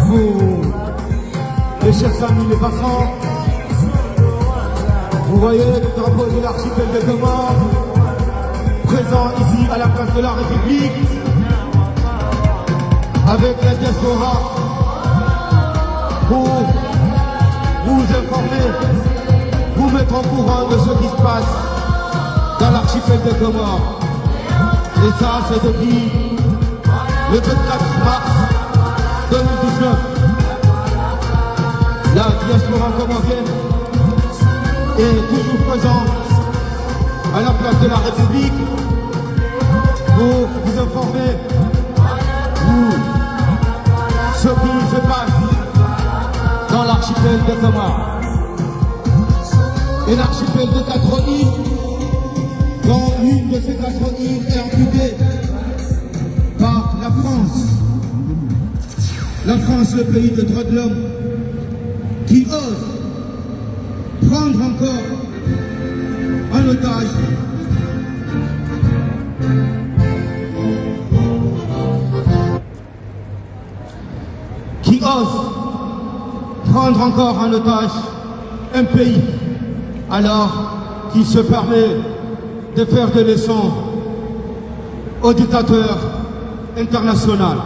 Vous, mes chers amis, les passants, vous voyez le drapeau de l'archipel de Comores, présent ici à la place de la République, avec la diaspora, pour vous informer, vous mettre au courant de ce qui se passe dans l'archipel de Comores. Et ça, c'est depuis le 24 mars 2019. La diaspora comorienne est toujours présente à la place de la République pour vous informer de ce qui se passe dans l'archipel de Comores. Et l'archipel de 4 îles, dont l'une de ces 4 îles est occupée par la France. La France, le pays de droits de l'homme, qui ose prendre encore en otage un pays alors qu'il se permet de faire des leçons aux dictateurs internationaux,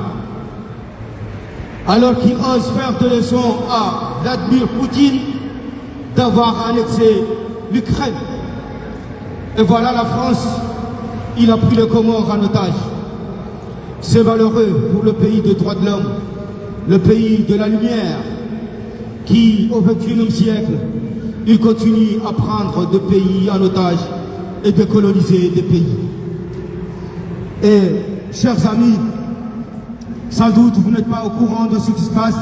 alors qu'il ose faire des leçons à Vladimir Poutine d'avoir annexé l'Ukraine. Et voilà la France, il a pris le Comores en otage. C'est malheureux pour le pays des droits de l'homme, le pays de la lumière, qui au XXIe siècle, il continue à prendre des pays en otage et de coloniser des pays. Et, chers amis, sans doute vous n'êtes pas au courant de ce qui se passe,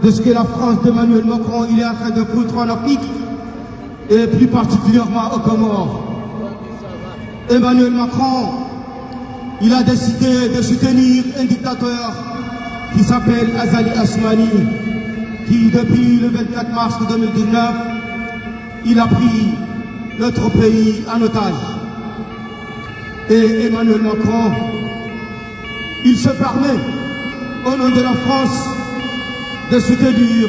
de ce que la France d'Emmanuel Macron il est en train de foutre en Afrique, et plus particulièrement aux Comores. Emmanuel Macron, il a décidé de soutenir un dictateur qui s'appelle Azali Assoumani, qui depuis le 24 mars 2019, il a pris notre pays en otage. Et Emmanuel Macron, il se permet, au nom de la France, de soutenir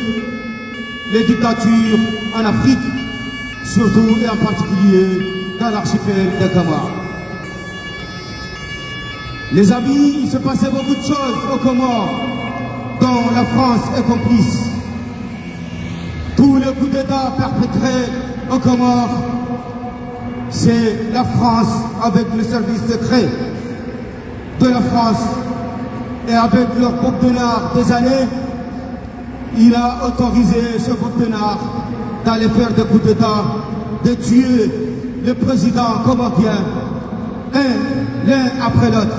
les dictatures en Afrique, surtout et en particulier dans l'archipel de Comores. Les amis, il se passait beaucoup de choses aux Comores dont la France est complice. Tous les coups d'État perpétrés aux Comores, c'est la France avec le service secret de la France et avec leur groupe d'énards des années, il a autorisé ce groupe d'énards d'aller faire des coups d'État, de tuer le président comorien, l'un après l'autre.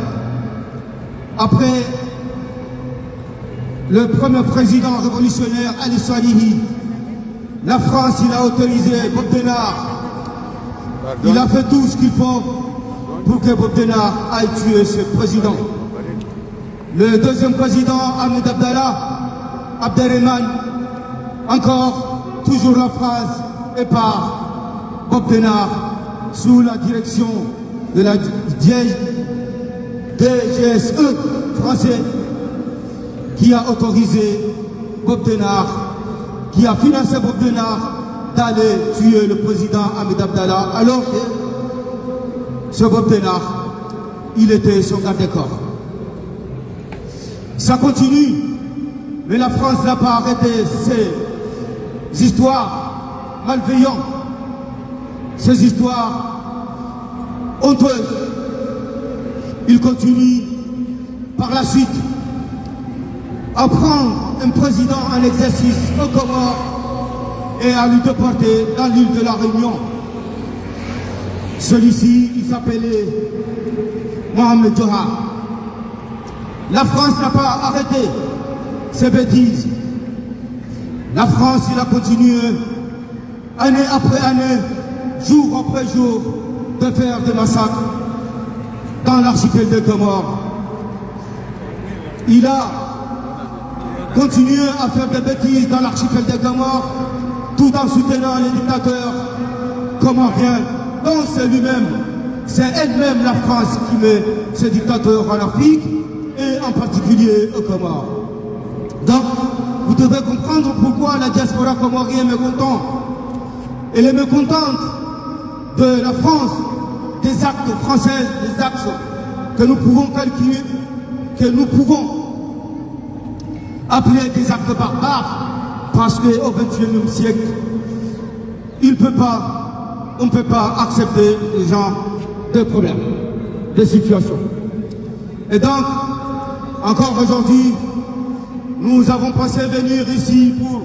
Après le premier président révolutionnaire Ali Salihi, la France, il a autorisé Bob Denard. Il a fait tout ce qu'il faut pour que Bob Denard aille tuer ce président. Le deuxième président, Ahmed Abdallah, Abderrahman, encore, toujours la France, et par Bob Denard, sous la direction de la DGSE français, qui a autorisé Bob Denard, qui a financé Bob Denard d'aller tuer le président Ahmed Abdallah, alors que ce Bob Denard, il était son garde-corps. Ça continue, mais la France n'a pas arrêté ces histoires malveillantes, ces histoires honteuses. Il continue par la suite à prendre un président en exercice aux Comores et à lui déporter dans l'île de la Réunion. Celui-ci, il s'appelait Mohamed Johar. La France n'a pas arrêté ces bêtises. La France, il a continué, année après année, jour après jour, de faire des massacres dans l'archipel de Comores. Il a continué à faire des bêtises dans l'archipel de Comores, tout en soutenant les dictateurs comoriens, dont c'est lui-même, c'est elle-même la France qui met ces dictateurs en Afrique, et en particulier aux Comores. Donc, devez comprendre pourquoi la diaspora comorienne est mécontente. Elle est mécontente de la France, des actes français, des actes que nous pouvons calculer, que nous pouvons appeler des actes barbares, parce qu'au XXIe siècle, on ne peut pas accepter ce genre de problèmes, de situations. Et donc, encore aujourd'hui, nous avons pensé venir ici pour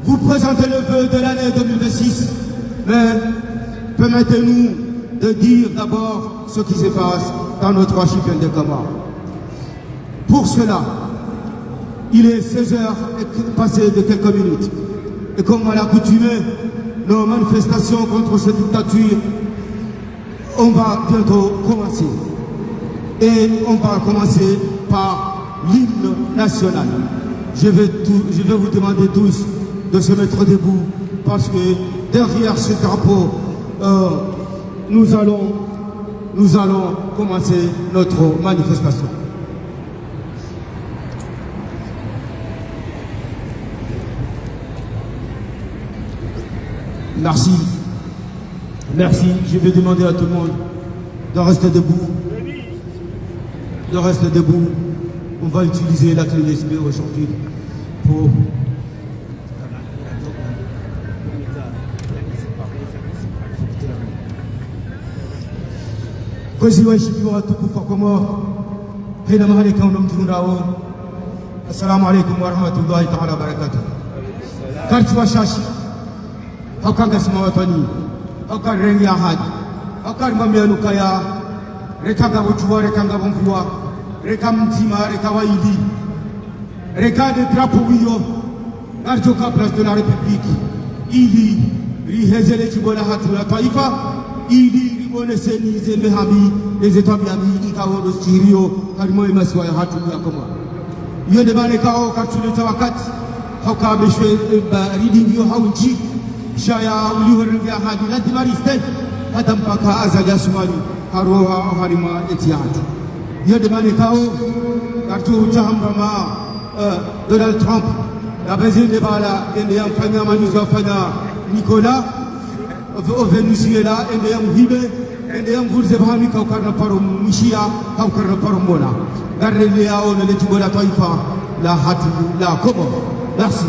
vous présenter le vœu de l'année 2026, mais permettez-nous de dire d'abord ce qui se passe dans notre archipel de Comores. Pour cela, il est 16h passé de quelques minutes. Et comme à l'accoutumée, nos manifestations contre cette dictature, on va bientôt commencer. Et on va commencer par l'hymne national. Je vais vous demander tous de se mettre debout parce que derrière ce drapeau, nous allons commencer notre manifestation. Merci. Merci. Je vais demander à tout le monde de rester debout. De rester debout. On va utiliser la clé USB aujourd'hui pour... Assalamu alaikum wa rahmatullahi ta'ala wa barakatuh. Karti wa shashi hakanga simawatani hakar rengi ahadi hakar mamianu kaya rekanga buchwa rekanga bumvua reka mzima reka waidi reka de drapeau wiyo narjoka place de la République ili rihezele chibola hatu la taifa ili ribone senize mehami les miami ikawodo chirio harimo imasiwa ya hatu ya koma yende bane kao kartuleta wakati hauka beshwe reading yo haunchi shaya ulihoringi ahadi la dimariste hata mpaka azaja sumali haroha harima etiyatu yende bane kao kartu tahambama Donald Trump la présidente de bala ende yamfanya manuzo fanya Nicolas au Venezuela ende yamhibe ende yamvurze bahami kaukarna paro mishia kaukarna paro mona garde leo le tibola taifa la hatu la kobo. Merci.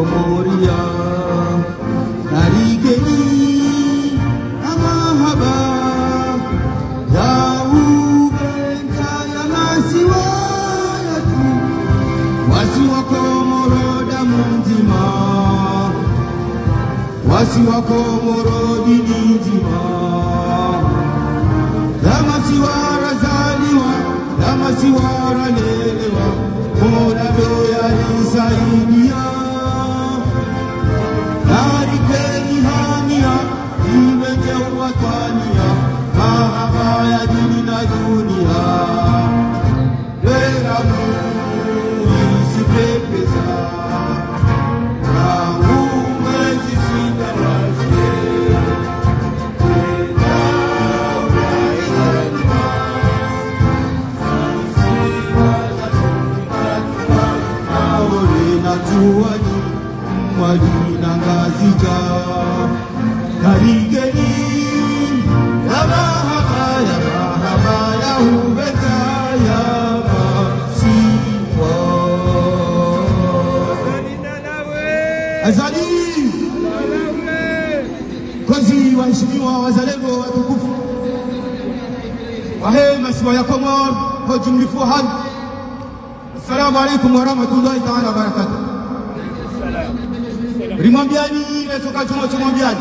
Moria narigeni amahaba ya ubenta ya masiwa yatu wasiwa Komoro damu nzima wasiwa Komoro dini nzima damasiwa razaliwa damasiwa ralelewa mola doya nisaidia narikeni hania imeteua twania mahaba ya dini na dunia beramu isipepeza rangu mwezi sitaraje Tuwani mwalina ngazija karigeni ya mahaba ya ubeta ya masiwa azali kozi waheshimiwa wazalendo watukufu wahe masiwa ya Komoro kwa jumlifu hali. Assalamu alaikum wa rahmatullahi ta'ala wa barakatuh. Rimambiani lesoka chumo chumambiani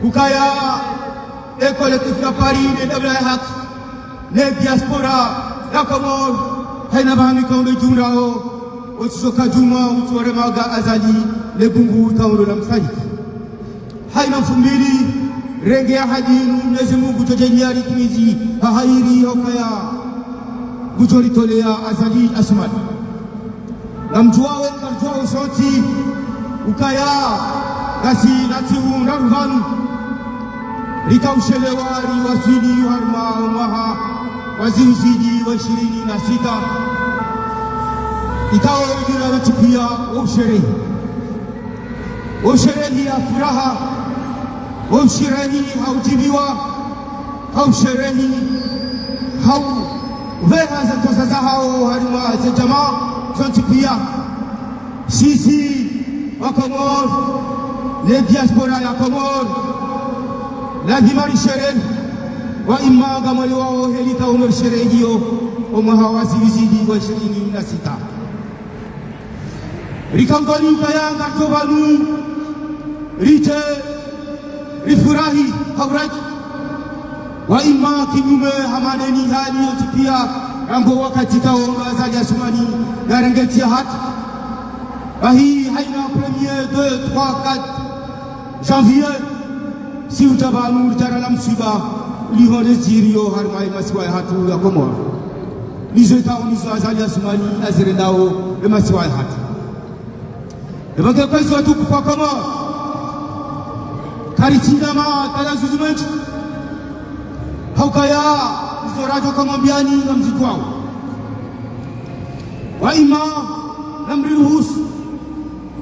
kukaya ekole kifra Paris ne dabla hak ne diaspora la Komoro haina bahami kaunde jumrao usoka juma utore maga azali le bungu kaunde la msaji haina fumbili renge ya hadinu Mwenyezi Mungu tojenyari kimizi hahairi hokaya Gujori tolea azali asmani namjuawe karjuawe sonti ukaya nasi unaruvanu likaushelewa riwasili harma umaha waziuzidi wa 26 ikawa wengine wanatupia usherehi ya furaha, usherehi haujibiwa, usherehi veha za tosa za hao harima za jamaa zonatupia sisi wa Komor, le diaspora ya Komor lazima sherehe wa imaga mwali wao helika unor sherehe hiyo umaha waziuzidi wa 26 rikautoni ukayanga tobanu rite rifurahi hauraji wa ima kinyume hamaneni hali yotipia rango wakati kaonga za jasumani na rengeti ya hati bahi haina premier 2, 3, 4 janvier si utabanu utara la msiba ulihone zirio harmai masiwa ya hatu ya Komor nizo itaunizo za jasumani azirendao ya masiwa ya hatu Ebage kwezi watu kufa kama karitina ma kala zuzumenchi haukaya izorajo kama mbiani na mziku wao wa ima na mriruhusu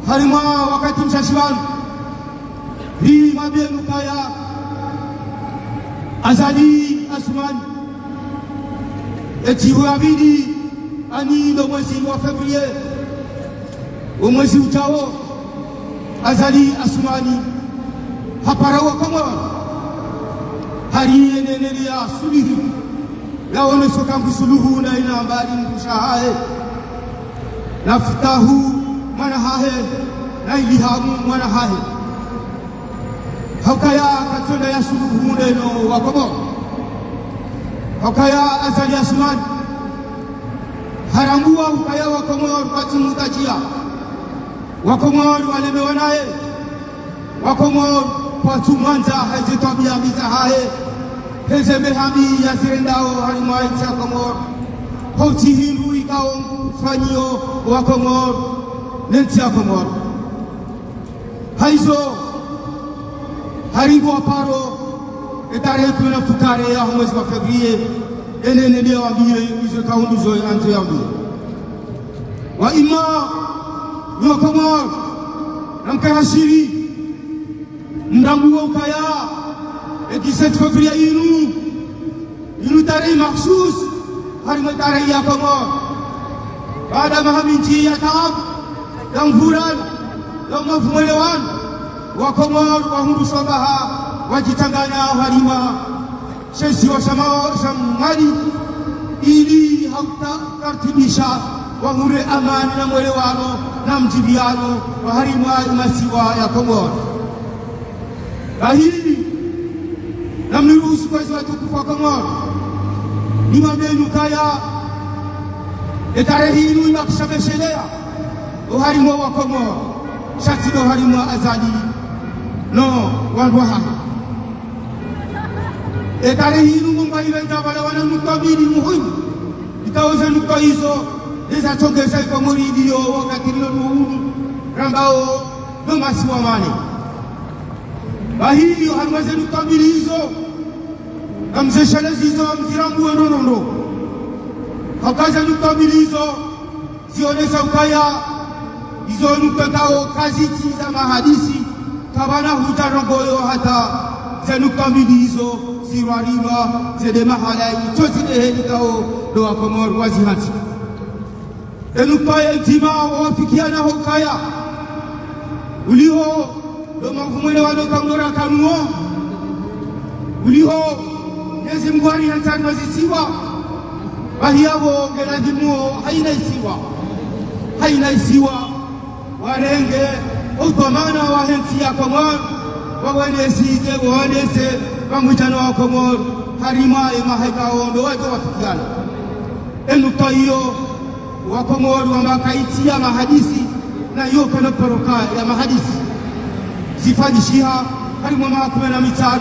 harima wakati mshashiwanu hii mabienu kaya azali asumani eti huabidi ani ndo mwezi wa Februari umwezi ujao azali asumani haparawa kama hari enenelea suluhu yaone soka msuluhu na ina habari mkushahae naftahu manahahe na ilihamu manahahe hakaya katunda ya suluhu neno wakomo hakaya azali asumani harambua ukaya wakomo wakati mutajia Wakomor walemewa naye Wakomor kwa tumanza heze tabia mizahae heze mehami ya zirendao halimai cha Komor hoti hindu ikao fanyo Wakomor nenti ya Komor haizo haribu waparo etare kuna fukare ya mwezi wa Februari enene leo ambie izo kaunduzo ya anto ya ambie wa ima Yo Komor namkahashiri mdambuwa ukaya 17 Februari inu tarehe makhsus harima tarehe ya Komor baada mahaminji ya taab ya mvuran ya mafumelewan wa Komor wa hundu sobaha wajitanganya harima sesi wa shamali ili hauta kartibisha wahure amani na mwelewano na mjibiano wa harima masiwa ya Komor lahili na mniruhusu kwa watukufu wa Komor nimwambieni kaya tarehe hii inakushameshelea uharima wa Komor shati do harima azali no wanwaha tarehe hii mungu ilenza wala wana mukabili muhimu ikaoza nuka hizo Eza tongeza Komori dio wakati lolo rambao no masiwa mane bahi harmaze nukamili hizo amzeshale hizo amzirambu nono hakaza nukamili hizo zionesa ukaya hizo nukatao kazi za mahadisi kabana hutarongoyo hata za nukamili hizo zirwariwa zede mahalai tozide helikao do Komor wazihati Enukaya nzima wafikiana hokaya uliho do mafumwele wano kangora kanuo uliho Mwenyezi Mungu anataka wazisiwa bahiyabo ngelajimuo haina isiwa warenge utomana wa hensi ya Komor wawenesize wawenese wamujana wa Komor harima emaheka ondo wajo wafikiana enukayo wa Komor wambakaitia mahadisi na yoka na paroka ya mahadisi sifadishiha harimo 15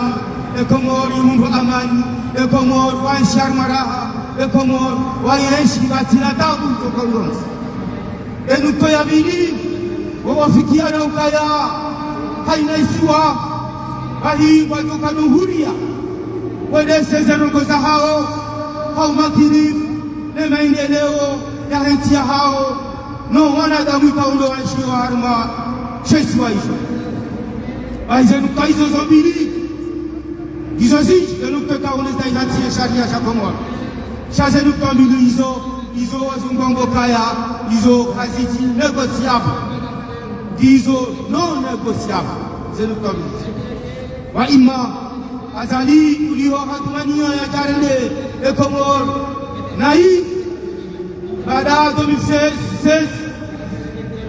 Komor yundu amani Komor wanshar maraha Komor wayeshi batila tabu tokolonsi Et nous toyabili, wafikia na ukaya, haina isiwa, hii watoka nuhuria, wadese zerongoza hao, hao makinifu, ne maendeleo ya nchi ya hao, no wanadamu ikaondo wanishiwa haruma, shesi wa hizo. Aize nukta hizo zombili, hizo zichi, nukta kaoneza inati ya sharia shakomora. Shaze nukta mbili hizo wazungongo kaya, hizo kaziti negociable. Hizo non negociable. Ze nukta mbili. Wa ima, azali uliho hatumania ya jarende, ekomor, na hii, baada 2016,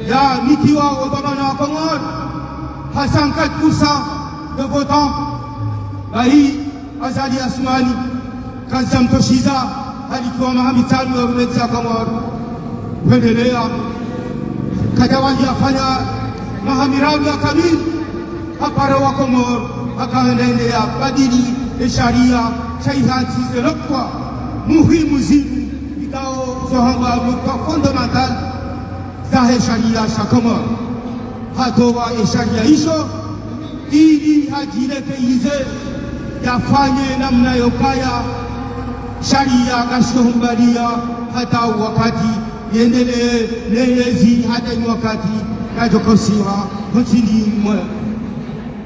ya nikiwa wabama na Komor, Hassan 4% de votants. Hii Azali Asmani, Kazam Toshiza, alikuwa mahamitani wa rumeti ya Komor. Kuendelea, Kadawani afanya mahamirawi ya kamili, hapara wa Komor, akaendelea badili sharia, shaihansi zelokwa, muhimu zimu, ikao zohamba nukwa fundamental, zahe sharia shakomor. Hatowa sharia hizo ili hajileke ize yafanye namna yokaya sharia kashohumbalia hata wakati yendelee leyezi hata ni wakati kajokosiwa kontini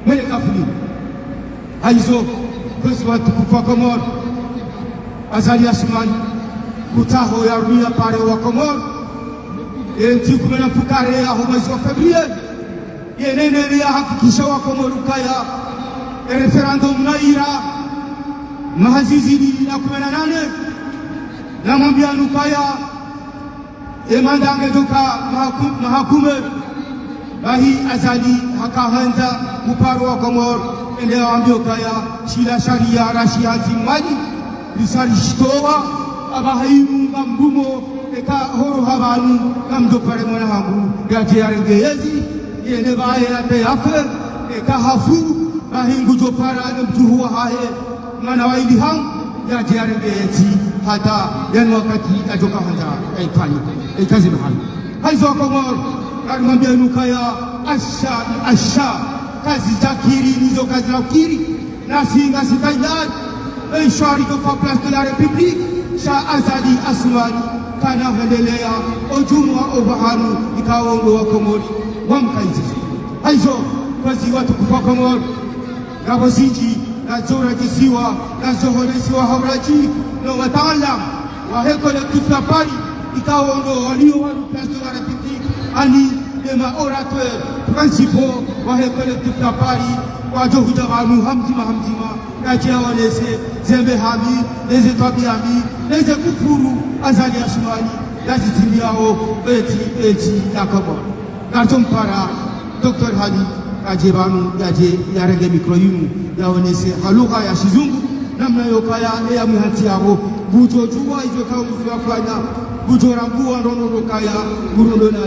mwele kafuli haizo kwezi watu kufa Komor. Azali Asmani kutaho ya ruia pare wa Komor enti kumena fukare ya mwezi wa Februari yenene ya hakikisha wa Komor ukaya referendum na ira mahazizini na 18 na mwambia nukaya emandange toka mahakume bahi Azali hakahanza uparo wa Komor ende wambio kaya shila sharia rashia zimwani risali shitowa abahayimu ngambumo eka horo habanu ngamdo pare mwana hangu gaje yarengeyezi yene bae ate afer eka hafu bahingu jo para mtuhuwa hahe mwana wa ili hang gaje yarengeyezi hata yan wakati ajoka hanja ekani ekazi bahani haizo Komor karumambia nukaya asha kazi jakiri nizo kazi lakiri nasi ngasi kaidad shari kwa place de la République Shah Azali Asmani kana hendelea ojumwa obahanu ikaongo wa Komori wamkaizi haizo kwazi watu kufa Komori naboziji na zora kisiwa na zohoresiwa hauraji na wataalam wa he collectif la Paris ikaongo walio wa place de la République ani dema orateurs principaux wa he collectif la Paris wajohu jabanu hamzima Kachia wanese, zembe hami, leze tobi hami, leze kufuru, Azali Asmani, lazi timiao, eti ya Komor. Karton para, Dr. Hali, kajebanu, yaje, yarenge mikroyumu, ya wanese, haluka ya shizungu, namna yokaya, ya mihanti yao, bujo juwa izo kao mufia flanya, bujo rambu wandono rokaya, gurundo na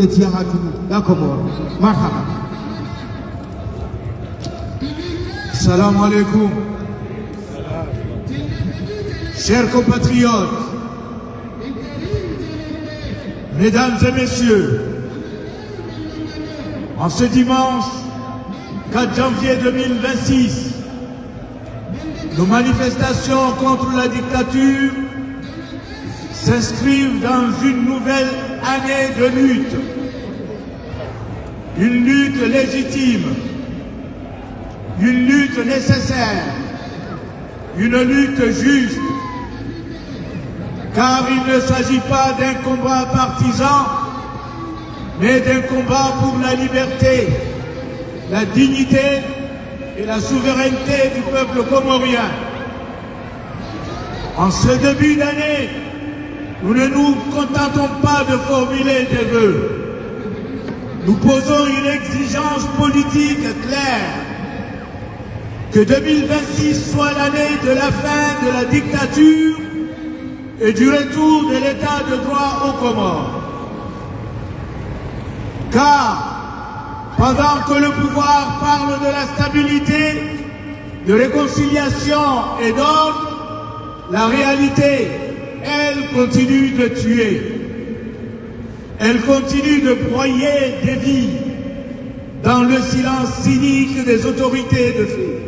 eti ya hatu, ya Komor. Marhaba. Salam alaikum. Chers compatriotes, mesdames et messieurs, en ce dimanche 4 janvier 2026, nos manifestations contre la dictature s'inscrivent dans une nouvelle année de lutte. Une lutte légitime, une lutte nécessaire, une lutte juste, car il ne s'agit pas d'un combat partisan, mais d'un combat pour la liberté, la dignité et la souveraineté du peuple comorien. En ce début d'année, nous ne nous contentons pas de formuler des vœux. Nous posons une exigence politique claire. Que 2026 soit l'année de la fin de la dictature et du retour de l'état de droit aux Comores. Car pendant que le pouvoir parle de la stabilité, de réconciliation et d'ordre, la réalité, elle, continue de tuer. Elle continue de broyer des vies dans le silence cynique des autorités de fait.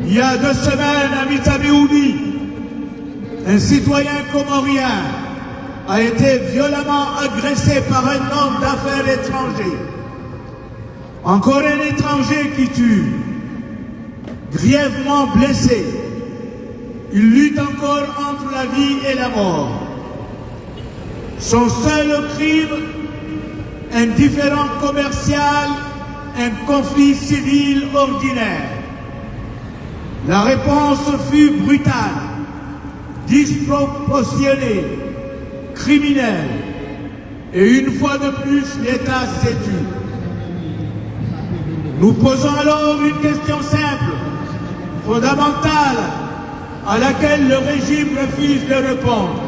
Il y a 2 semaines, à Mitabihoudi, un citoyen comorien a été violemment agressé par un homme d'affaires étranger. Encore un étranger qui tue, grièvement blessé. Il lutte encore entre la vie et la mort. Son seul crime, un différend commercial, un conflit civil ordinaire. La réponse fut brutale, disproportionnée, criminelle. Et une fois de plus, l'État s'est tu. Nous posons alors une question simple, fondamentale, à laquelle le régime refuse de répondre.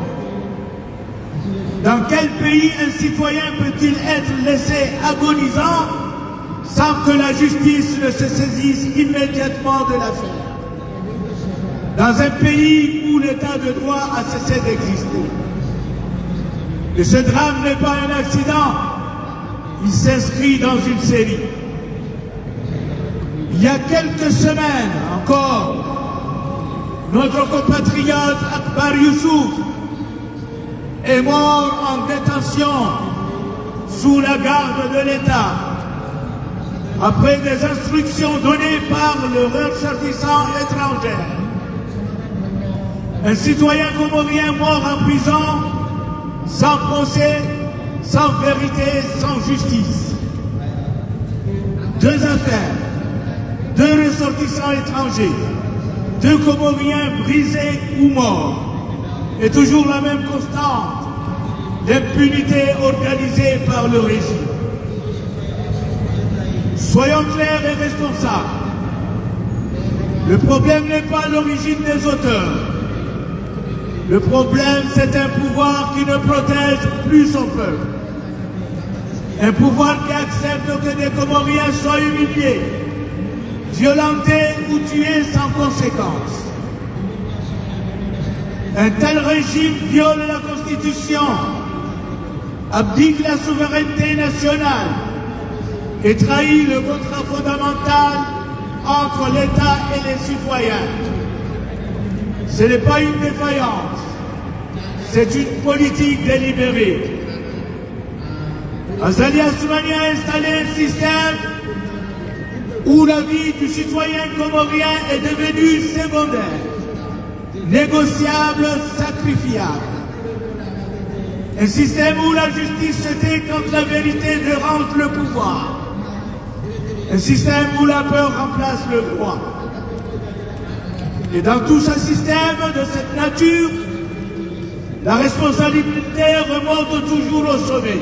Dans quel pays un citoyen peut-il être laissé agonisant sans que la justice ne se saisisse immédiatement de l'affaire? Dans un pays où l'état de droit a cessé d'exister. Et ce drame n'est pas un accident, il s'inscrit dans une série. Il y a quelques semaines encore, notre compatriote Akbar Youssouf est mort en détention sous la garde de l'État après des instructions données par le ressortissant étranger. Un citoyen comorien mort en prison, sans procès, sans vérité, sans justice. 2 affaires, 2 ressortissants étrangers, 2 Comoriens brisés ou morts. Et toujours la même constante d'impunité organisée par le régime. Soyons clairs et responsables. Le problème n'est pas l'origine des auteurs. Le problème, c'est un pouvoir qui ne protège plus son peuple. Un pouvoir qui accepte que des Comoriens soient humiliés, violentés ou tués sans conséquence. Un tel régime viole la Constitution, abdique la souveraineté nationale et trahit le contrat fondamental entre l'État et les citoyens. Ce n'est pas une défaillance, c'est une politique délibérée. Azali Assoumani a installé un système où la vie du citoyen comorien est devenue secondaire, négociable, sacrifiable. Un système où la justice se tait quand la vérité dérange le pouvoir. Un système où la peur remplace le droit. Et dans tout ce système de cette nature, la responsabilité remonte toujours au sommet.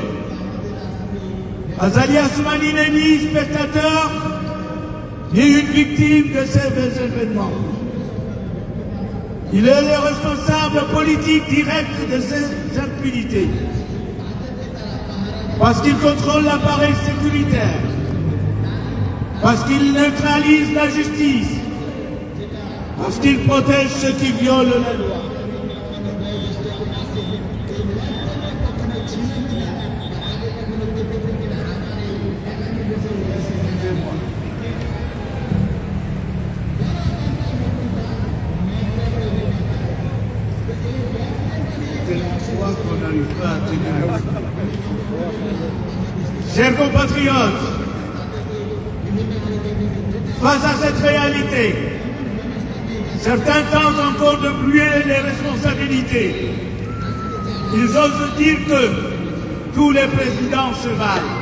Azali Assoumani n'est ni spectateur, ni une victime de ces événements. Il est le responsable politique direct de ces impunités. Parce qu'il contrôle l'appareil sécuritaire. Parce qu'il neutralise la justice. Parce qu'il protège ceux qui violent la loi. Chers compatriotes, face à cette réalité, certains tentent encore de brûler les responsabilités. Ils osent dire que tous les présidents se valent.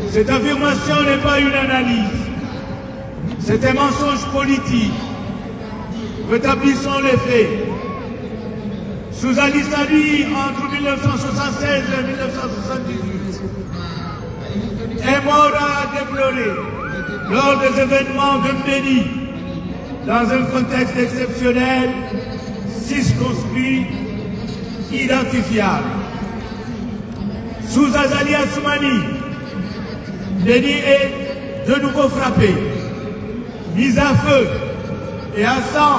Cette affirmation n'est pas une analyse, c'est un mensonge politique. Rétablissons les faits. Sous Ali Sali, entre 1976 et 1978, est mort à déplorer lors des événements de Mbéni, dans un contexte exceptionnel, circonscrit, identifiable. Sous Azali Assoumani, Mbéni est de nouveau frappé, mis à feu et à sang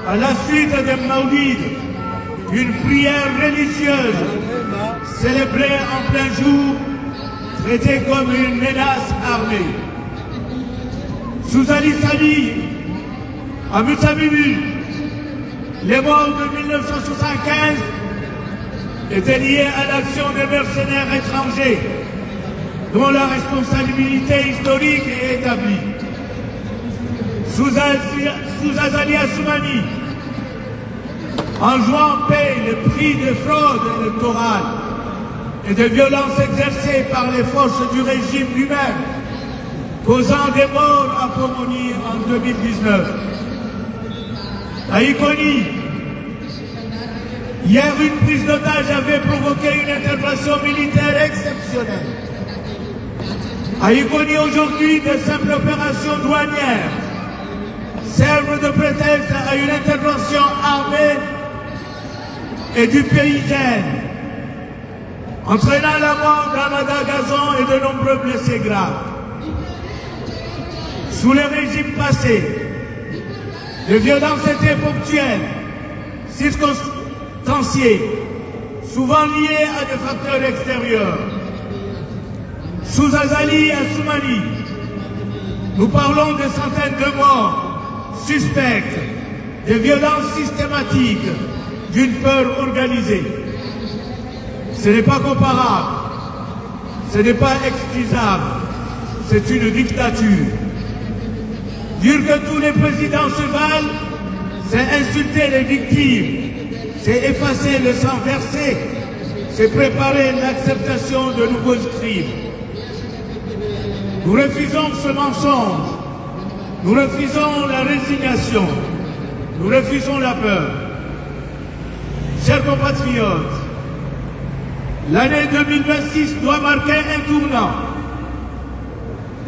à la suite des Maoulides une prière religieuse célébrée en plein jour, traitée comme une menace armée. Sous Ali Salih, à Mutsabibi, les morts de 1975 étaient liés à l'action des mercenaires étrangers, dont la responsabilité historique est établie. Sous Azali Assoumani, en jouant paie le prix des fraudes électorales et des violences exercées par les forces du régime lui-même, causant des morts à Pomoni en 2019. À Ikoni, hier une prise d'otage avait provoqué une intervention militaire exceptionnelle. À Ikoni aujourd'hui, de simples opérations douanières servent de prétexte à une intervention armée et du pays gêne, entraînant la mort d'Amada Gazon et de nombreux blessés graves. Sous les régimes passés, les violences étaient ponctuelles, circonstanciées, souvent liées à des facteurs extérieurs. Sous Azali Assoumani, nous parlons de centaines de morts suspectes, de violences systématiques, d'une peur organisée. Ce n'est pas comparable, ce n'est pas excusable, c'est une dictature. Dire que tous les présidents se valent, c'est insulter les victimes, c'est effacer le sang versé, c'est préparer l'acceptation de nouveaux crimes. Nous refusons ce mensonge, nous refusons la résignation, nous refusons la peur. Chers compatriotes, l'année 2026 doit marquer un tournant.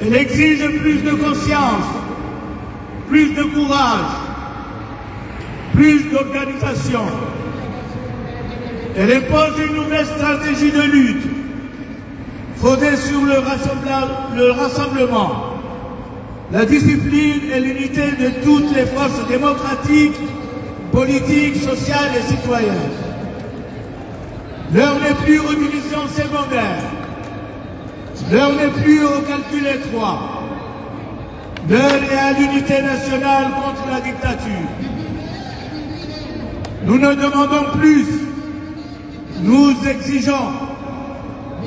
Elle exige plus de conscience, plus de courage, plus d'organisation. Elle impose une nouvelle stratégie de lutte, fondée sur le rassemblement, la discipline et l'unité de toutes les forces démocratiques, politiques, sociales et citoyennes. L'heure n'est plus aux divisions secondaires, l'heure n'est plus au calcul étroit, l'heure est à l'unité nationale contre la dictature. Nous ne demandons plus, nous exigeons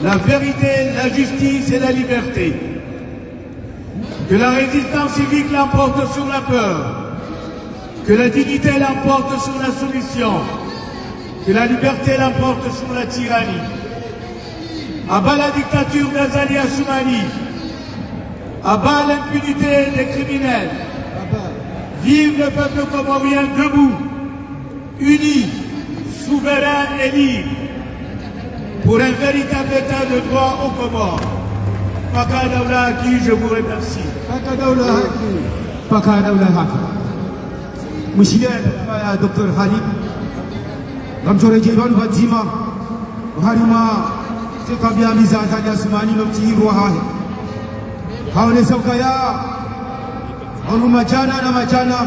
la vérité, la justice et la liberté. Que la résistance civique l'emporte sur la peur, que la dignité l'emporte sur la soumission, que la liberté l'emporte sur la tyrannie. À bas la dictature d'Azali Assoumani, à bas l'impunité des criminels. Vive le peuple comorien debout, uni, souverain et libre, pour un véritable état de droit aux Comores. Paka Daoula Haki, je vous remercie. Paka Daoula Haki. Paka Daoula Haki. Monsieur le Dr Khalid, Ramchore Djeban Wadzima, Harima, c'est combien de misères à Assoumani, le petit Rohahe. Haone Saukaya, Onumachana, Namachana,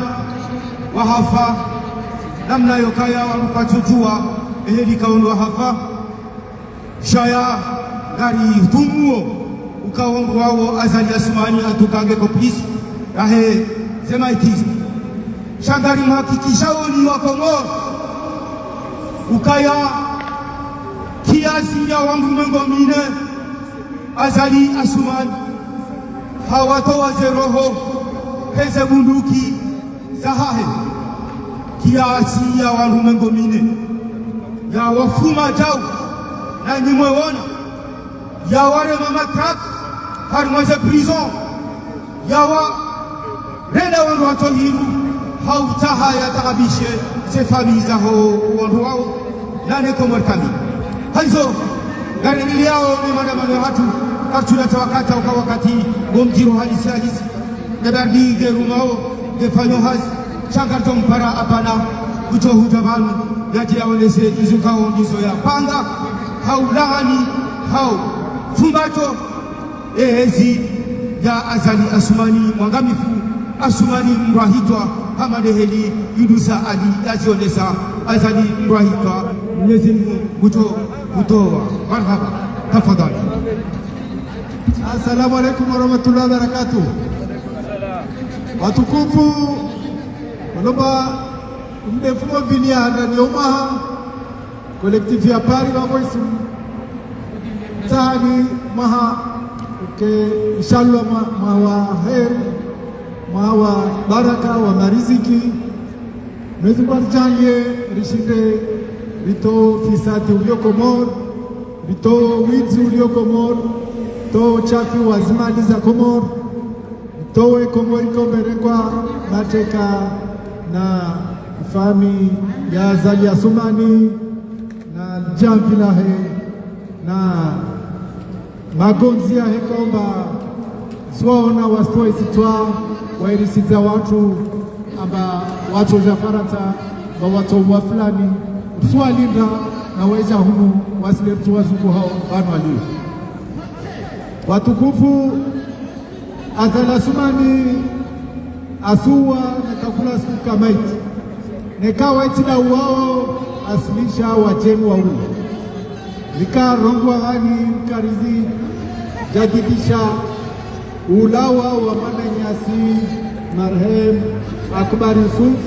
Wahafa, Namna Yokaya, Wanukachutua, Ehelika Wahafa, Shaya, Gari, Tumuo. Ukaongo wao Azali Assoumani atukange kopisi ahe zemaitizi shangari mahakikisha oli wa Komoro ukaya kiasi ya wangu mengomine Azali Assoumani hawatoa zeroho heze bunduki zahahe kiasi ya wangu mengomine ya wafuma jau na nimewona ya wale mamatrak harmoise prison yawa reda wandu watohiru hautaha ya takabishe se famille zaho wandu wao nane Komoro kami haizo gari miliao ni madamano hatu kartula tawakata wakati gomjiro halisi halisi nebardi gerumao gefanyo hazi changartom para apana ucho hujabanu yaji awelese izukao ndizo ya panga haulani hau fumbato ehezi ya Azali Assoumani mwangamifu Assoumani mrahitwa hamadeheli Yunusa Ali Azionesa Azali Ibrahika Mwenyezi Mungu kutoa marhaba tafadhali. Assalamu alaikum warahmatullahi wabarakatuh. Watukufu waloba mdefumo vilia ndani omaha kolektivi ya pari wa voice tani maha ke inshallah mawa heri mawa baraka wa mariziki mwezi barjalie rishinde rito fisati ulioko Komoro rito wizi ulioko Komoro to chafi wa zimali za Komoro towe Komori komberekwa mateka na fami ya Azali Assoumani na jamvilahe na magonzi ya hekomba swaona wastoe sitwa wairisiza watu amba watu wa Faransa wa watu wa fulani swalinda na weja humu wasiletu wazungu hao banu walio watukufu. Azali Assoumani asuwa na kakula siku kamaiti nekawa itina uwao asilisha wajemu wa ulu lika rongwa gani karizi jadidisha ulawa wa mananyasi marhem Akbar Yusuf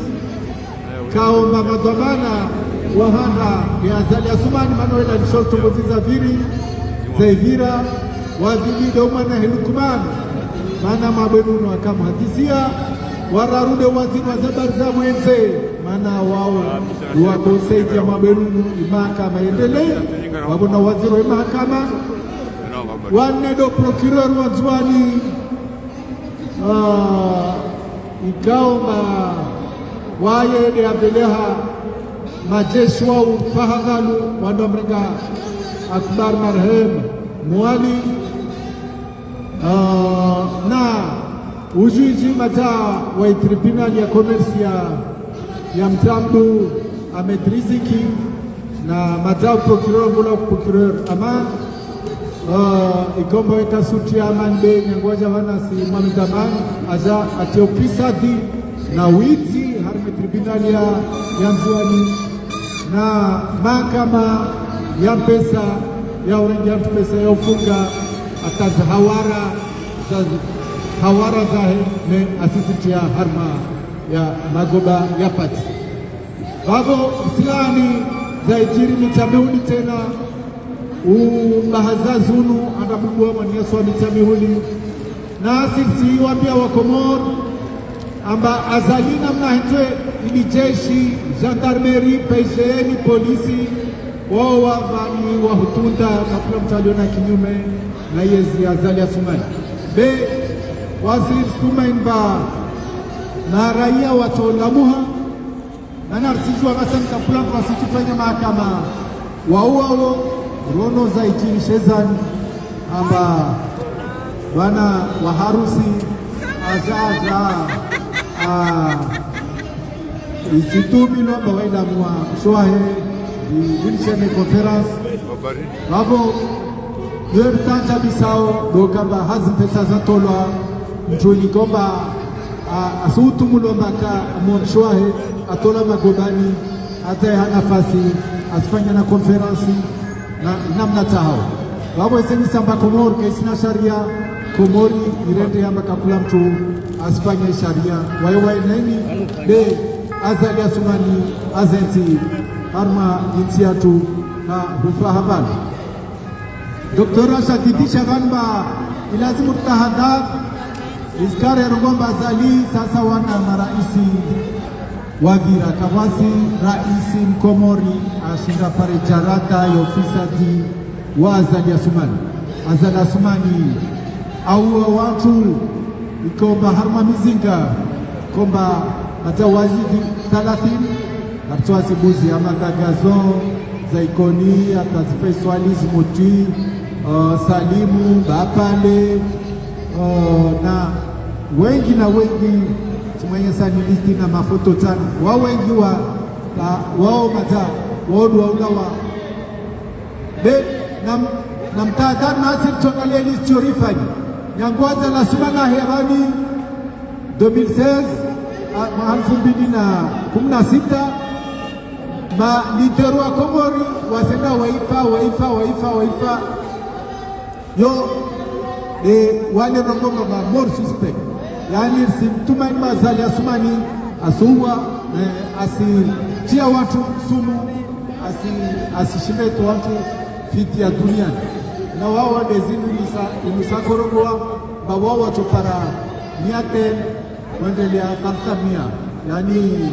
kaomba madhamana wahanda ya Azali Assoumani manoela nishoto moziza viri zaivira wadhili dauma na helukumani mana mabwenuno wakamhadisia wararude waziri wa zabari za mwenze mana wao wakoseiti ya mabwenunu imahakama endelee wabona waziri wa imahakama wanedo procureur wanzuani ikaomba wayede aveleha majeshi wao fahagalu wandomrenga Akbar marhem mwali na ujuji mata wa tribunal ya commerce ya Mtambu amedriziki na mata procureur bula procureur ama ikombo ekasuti ya mande nyangoja wana si mwamidaman aja ati ofisadi na wizi harme tribunal ya Mzuani na mahakama ya pesa ya urengi ya pesa ya ufunga ataza hawara zahe ne asisitia harma ya magoba ya pati babo islami za ijiri mitamehuli tena ubahazazunu anabukuwa mwaniaswa mitamehuli na sisi wambia wa Komoro amba azalina mnahetwe ili jeshi gendarmerie PGN polisi wao wavani wahutunda kapula mtaliona kinyume na yezi Azali Assoumani be waziri Assoumani ba na raia watolamuha na narsijua basa kapula mtasitifanya mahakama wao rono za ijini shezani amba wana wa harusi azaza isitubilo bawaila mwa mshoahe ilishene conference babo yertanja bisao dokamba hazi pesa za tolwa mtuli komba asutumu maka mshwahe atola magobani hata nafasi asifanya na conference na namna tao babo eseni samba Komoro kesina sharia Komori irende amba kapula mtu asifanye sharia wae nini be Azali Assoumani azenti harma jinsiatu na hufahaban Doktora shadidisha ganba ilazimu tahadhar iskare rugomba Azali sasa wana maraisi wavira kavasi raisi Mkomori ashinda pare jarata ya ofisadi wa Azali Assoumani. Azali Assoumani au watu ikomba harma mizinga komba atawazidi 30 kaptuasi buzi ama gagazo zaikoni atazife swalizi moti salimu bapale na wengi tumwenye sani listi na mafoto tano wa wengi wao mata wadu wa ulawa be na mtaadhar nasir tongalia listi yorifani nyangwaza la sumana herani 2016 mahali 2016 lidero wa Komori wasenda waifa yo wale nongoma ma more suspect, yani simtumaini mazali asumani asuwa asitia watu sumu asishimeto watu fiti ya duniani na wao wadezini ilusakorogoa bawao watopara miate wendelea 500, yani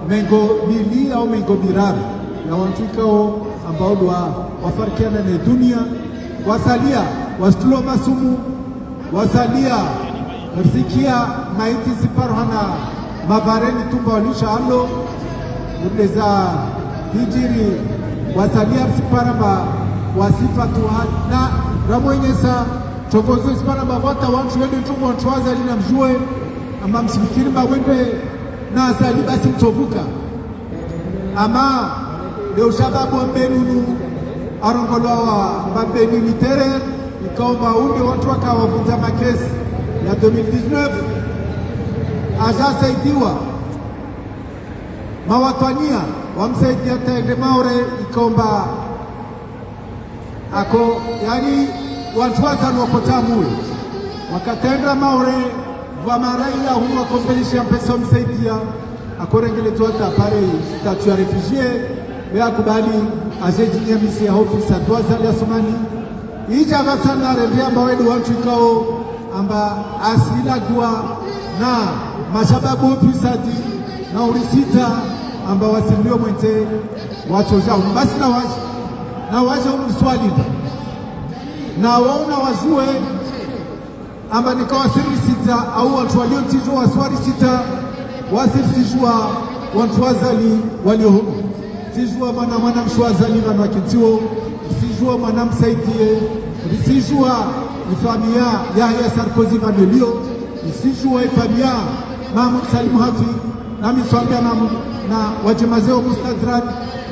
mengo mili au mengo biraru ya wantukao ambao wafarikiana na dunia wasalia wastulo masumu wasalia risikia maiti siparhana mavareni tumba walisha halo undeza hijiri wasalia siparamba wasifatu na ramwenyesa chokozo siparamba vata watu wende tumba watu wazali na mjue ama msifikiri wende na asali basi mtovuka ama leo shababu mbenunu arongoloa mbeni litere ikaomba unde watu wakawavuta makesi ya 2019 ajasaidiwa mawatwania wamsaidia tende maure ikaomba ako yani watu wazanu wakotamue wakatenda maure wa maraia huwa kompelisha mpesa msaidia akorengele tuata pare statu ya refugee bea kubali ajejinia misi ya ofisa tuwazali ya somani ija vasana rembea mawedu wantu ikao amba asilagua na mashababu ofisadi na urisita amba wasilio mwente watoja basi na waje uniswali na waona wajue amba nikawasiri sita au watu waliotijwa waswari sita wasirisishwa watu wazali waliohumu sijua mwana mshwazali na wakitio sijua mwana msaidie sijua ifamia Yahya Sarkozy vanelio sijua ifamia Mahmoud Salim Hafi na miswambia na wajemazeo mustadrak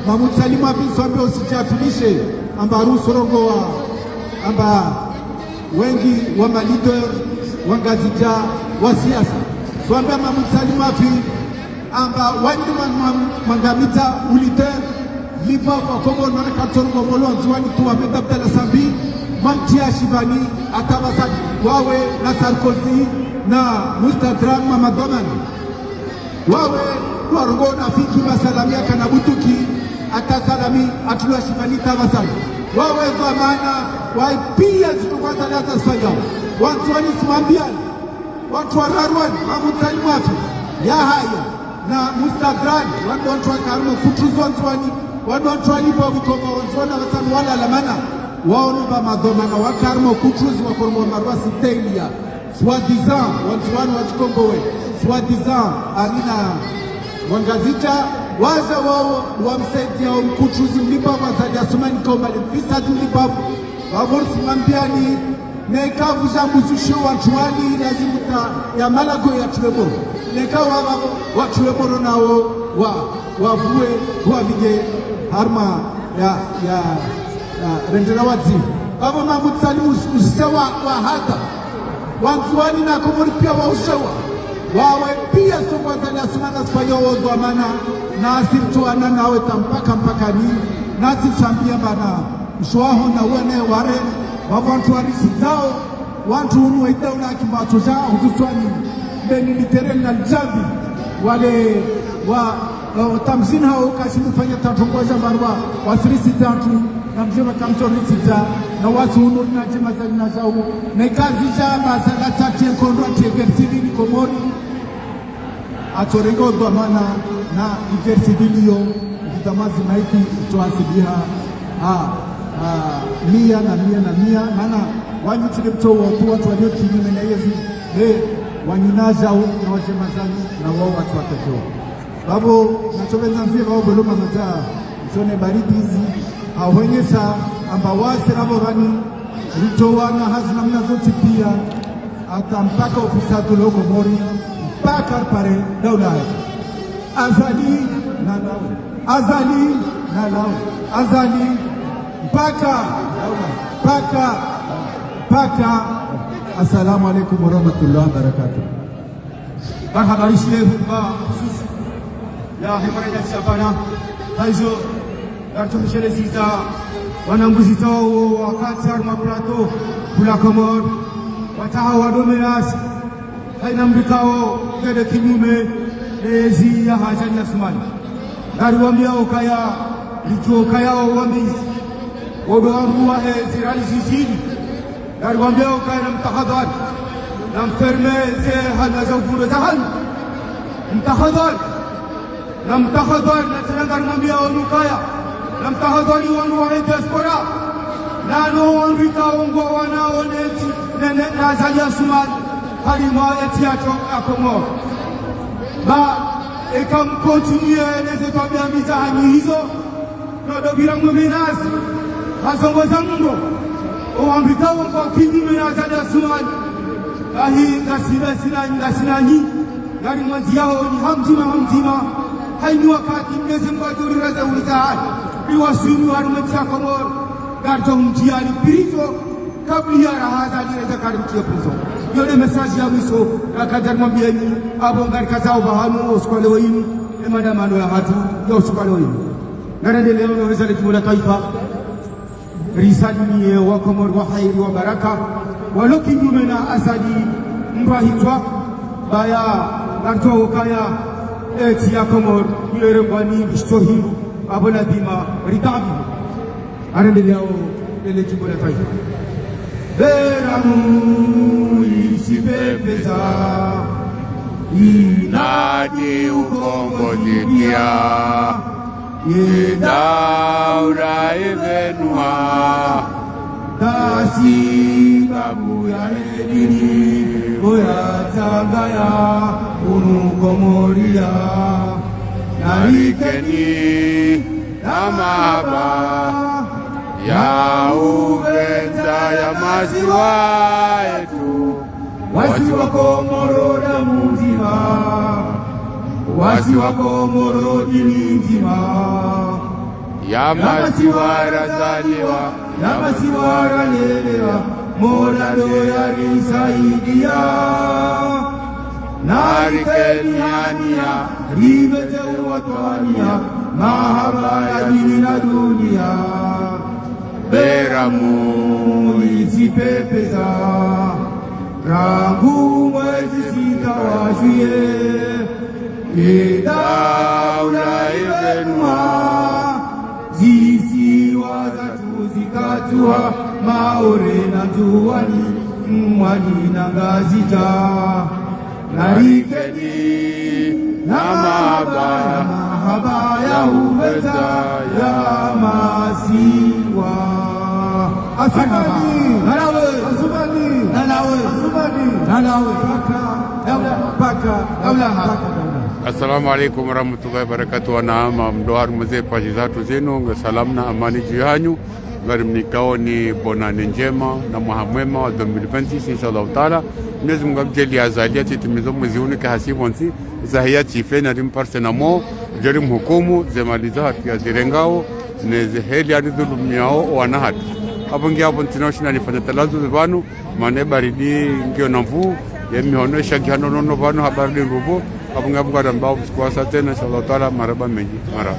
Mahmoud Salim Hafi swambia usijafilishe amba rusorongo wa amba wengi wa malider wangazija wa siasa swambia Mahmoud Salim Hafi amba wandi mangamita ulite lipa kwa Kongo na katongo molo nzwani tuwa Abdalla Sambi mamtia shivani atabasaki wawe na Sarkozy na Mustadrak Mamadoman wawe warongo na fiki masalamia kana butuki atasalami atulwa shivani tabasaki wawe dhamana waipia zitukwaza lata sfanya watu wani simambiani watu wararwani Mahmoud Salim Hafi ya haya na Mustadrak watu wakarumo kutuzonzwani watu walipo vikoma wanzwana wasanu wala lamana waonomba madhomana wakarumo kutuzi wakormo marwasi tailia swadizan wanzwani wajikongowe swadizan arina wangazita waza wao wamsaidia mkutuzi mlipavu wazadia sumani kaumbali mfisadu mlipavu wavorsi mambiani nekavu jambuzusho watuwani lazimuta ya malago ya tuweboro nekawa watuweboro nao wavue wavige harma ya rendera wadzimu wavo Mahmoud Salim usisewa wa hata wantuwani na Komori pia wa usewa wawe pia sokwa zali asumana sifanya wazo amana na asirtuana nawe tampaka mpakani na asifambia bana mshuaho na uene ware wavantu warisi zao wantu unu waidau na kimbato jao hususwani mbeni litereni na lijavi wale tamzini hao kashimu fanya tatongoza marwa wasirisi tatu na mjema kamtorisi za na wasu unu na jema zali na zao na ikazi jama zalata tienkondo atiyegersivini Komori atorengo dhamana na igersivilio vitamazi maiti itoasibiha mia maana wanyutile mto watu walio kinyume na yezi wanyunazao na wajemazani na wao watu watakao babo nachoweza mzima wao boloma mata zone baridi hizi hawonyesha amba wase nabo bani ritowana hazina mna zote pia hata mpaka ofisa tulo Komori mpaka pare daula azali na lao azali mpaka assalamu alaikum warahmatullahi wabarakatuh. barhabarishile hudba khusus ya hemaraja Shabana hizo gartosheleziza wanambuzi zao wakati arma plato kula Komor wataha wadomenas haina mbikao gede kinyume ezi ya Hassan Asmani ngariwambia ukaya licho kaya wambizi wodo arua zirali zizini ngariwambia ukaya na mtahadhari na mferme ze hana za ufundo za hana mtahadhari na tena ngariwambia onukaya na mtahadhari wanu wa diaspora nano wanrika ongo wanaoneti na Hassan Asmani halima eti yacho Komor ba continue les établissements mizahani hizo ndio bila mmenazi hazongoza mndo oambitao kwa kinyume na Hassan Asmani ahi ngasina nyi ngari mwanzi yao ni hamzima haini wakati mneze mbaduri raza ulizahani biwasunu harumeti ya Komor garto mtiani pirizo kabli ya rahaza lireza karimtia prizo yole message ya mwiso akajar mwambieni abo ngari kazao bahanu usikwale wenu emadamano ya hatu ya usikwale wenu narende leo na wezale kimula taifa risalimie wa Komor wa hairi wa baraka waloki nyume na asadi mbahitwa baya garto kaya eti ya Komor yere mbani bishtohiru abo nadima ritabi narende leo lele kimula taifa Beramu isipepeza inadi ukombozi pia yedaura evenua dasi babu ya edini oya tangaya unukomoria narikeni namaba ya uvenza ya maziwa yetu wasi wa Komoro damu nzima wasi wa Komoro dini nzima ya maziwa razaliwa ya maziwa ralelewa Mola ndo yarisaidia narikeniania ribete uwatwania mahaba ya dini na dunia Beramu isipepeza rangu mwezi sita wa juye yedaura evenua zisiwa zatu zikatua maore na tuwani mwani na ngazita narikeni na mahaba ya uveza ya masiwa Asubani, Assalamu alaikum warahmatullahi wabarakatuh. Wanaama mdohar mzee paji zatu zenu nga salamu na amani jihanyu ngari mnikao ni bonane njema na mwaha mwema wa 2026 inshallah taala. Mwenyezi Mungu amjalie azalia titimizo mwezi unike hasibu nsi zahia chife na rimparse na mo jari mhukumu zemaliza hati zirengao neze heli adidhulumiao wanahati hapo ngia hapo international ifanya talazo zibanu mane baridi ngio na mvuu yemihonesha gihano nono banu habari rubo hapo ngia mbara mbao kwa tena inshallah taala maraba mengi maraba